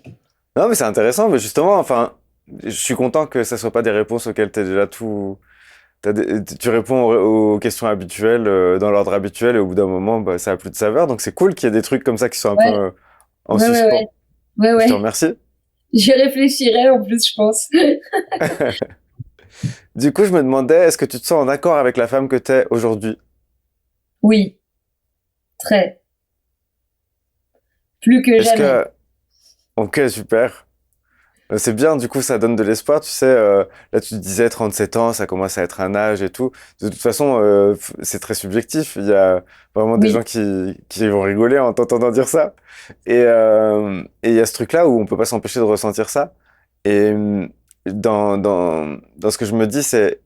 Non, mais c'est intéressant. Mais justement, enfin, je suis content que ça soit pas des réponses auxquelles t'es déjà tout... tu réponds aux questions habituelles dans l'ordre habituel et au bout d'un moment, bah, ça a plus de saveur. Donc c'est cool qu'il y ait des trucs comme ça qui sont un peu Ouais, en ouais, ouais, ouais, suspens. ouais, Je te ouais. remercie. J'y réfléchirai en plus, je pense. Du coup, je me demandais, est-ce que tu te sens en accord avec la femme que t'es aujourd'hui? Oui, très. Plus que Est-ce jamais. que... Ok, super. C'est bien, du coup, ça donne de l'espoir. Tu sais, là, tu disais 37 ans, ça commence à être un âge et tout. De toute façon, c'est très subjectif. Il y a vraiment des Oui, gens qui vont rigoler en t'entendant dire ça. Et il y a ce truc-là où on peut pas s'empêcher de ressentir ça. Et dans ce que je me dis, c'est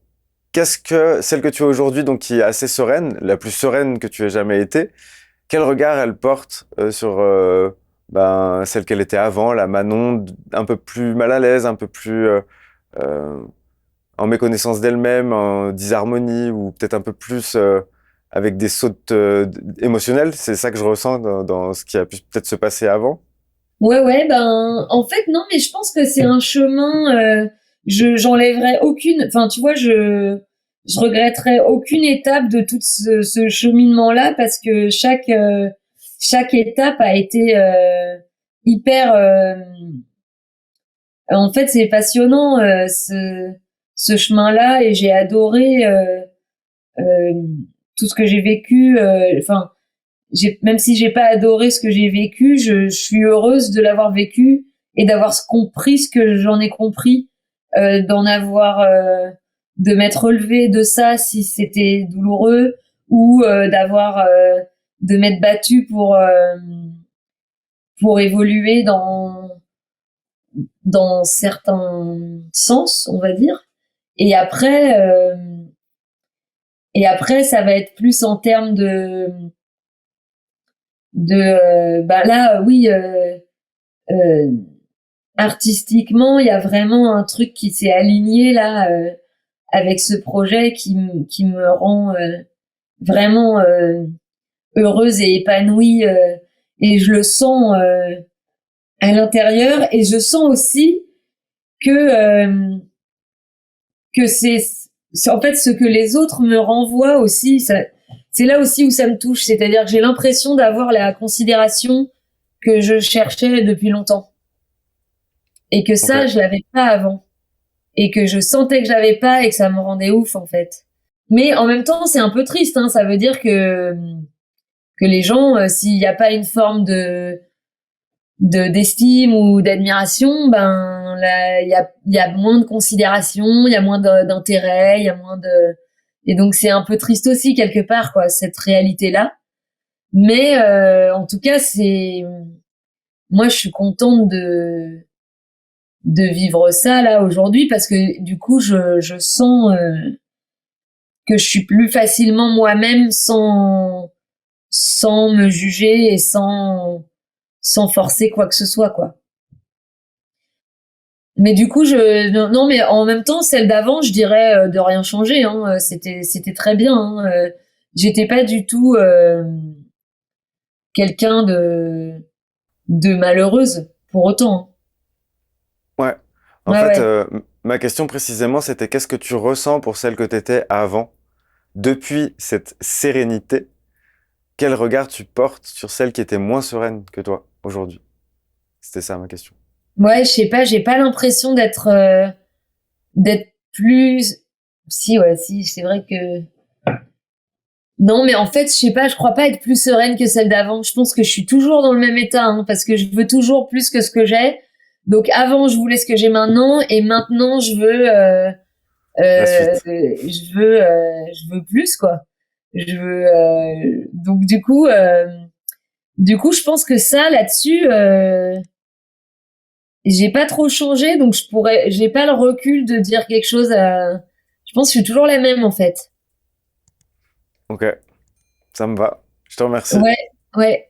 qu'est-ce que celle que tu es aujourd'hui, donc qui est assez sereine, la plus sereine que tu aies jamais été, quel regard elle porte sur ben, celle qu'elle était avant, la Manon, un peu plus mal à l'aise, un peu plus euh, en méconnaissance d'elle-même, en disharmonie, ou peut-être un peu plus avec des sautes émotionnelles. C'est ça que je ressens dans ce qui a pu peut-être se passer avant. ouais, ouais, ben, en fait, non, mais je pense que c'est un chemin, j'enlèverai aucune, enfin, tu vois, je regretterai aucune étape de tout ce cheminement-là parce que chaque étape a été, hyper, en fait, c'est passionnant, ce chemin-là et j'ai adoré, euh, tout ce que j'ai vécu, enfin, même si j'ai pas adoré ce que j'ai vécu, je suis heureuse de l'avoir vécu et d'avoir compris ce que j'en ai compris, d'en avoir, de m'être relevée de ça si c'était douloureux ou de m'être battue pour évoluer dans certains sens, on va dire. Et après, euh, et après, ça va être plus en termes bah là, oui. Euh, Artistiquement, il y a vraiment un truc qui s'est aligné là avec ce projet qui me rend vraiment heureuse et épanouie et je le sens à l'intérieur et je sens aussi que que c'est en fait ce que les autres me renvoient aussi. C'est là aussi où ça me touche, c'est-à-dire que j'ai l'impression d'avoir la considération que je cherchais depuis longtemps et que Ok. ça je l'avais pas avant. Et que je sentais que j'avais pas et que ça me rendait ouf en fait. Mais en même temps, c'est un peu triste, hein. Ça veut dire que les gens, s'il n'y a pas une forme de d'estime ou d'admiration, ben là, il y a moins de considération, il y a moins d'intérêt, il y a moins de et donc c'est un peu triste aussi quelque part quoi cette réalité là. Mais en tout cas, c'est moi je suis contente de vivre ça là aujourd'hui parce que du coup je sens que je suis plus facilement moi-même sans me juger et sans forcer quoi que ce soit quoi. Mais du coup non mais en même temps celle d'avant je dirais de rien changer hein, c'était très bien hein, j'étais pas du tout quelqu'un de malheureuse pour autant. Ouais. Hein. En Ouais fait, ouais. ma question précisément, c'était qu'est-ce que tu ressens pour celle que tu étais avant, depuis cette sérénité? Quel regard tu portes sur celle qui était moins sereine que toi aujourd'hui? C'était ça ma question. Ouais, je sais pas, j'ai pas l'impression d'être plus. Si, ouais, si, c'est vrai que. Non, mais en fait, je sais pas, je crois pas être plus sereine que celle d'avant. Je pense que je suis toujours dans le même état, hein, parce que je veux toujours plus que ce que j'ai. Donc avant, je voulais ce que j'ai maintenant, et maintenant, La suite. je veux plus, quoi. Je veux. Donc du coup, je pense que ça, là-dessus, j'ai pas trop changé, donc j'ai pas le recul de dire quelque chose à. Je pense que je suis toujours la même, en fait. Ok, ça me va. Je te remercie. Ouais, ouais.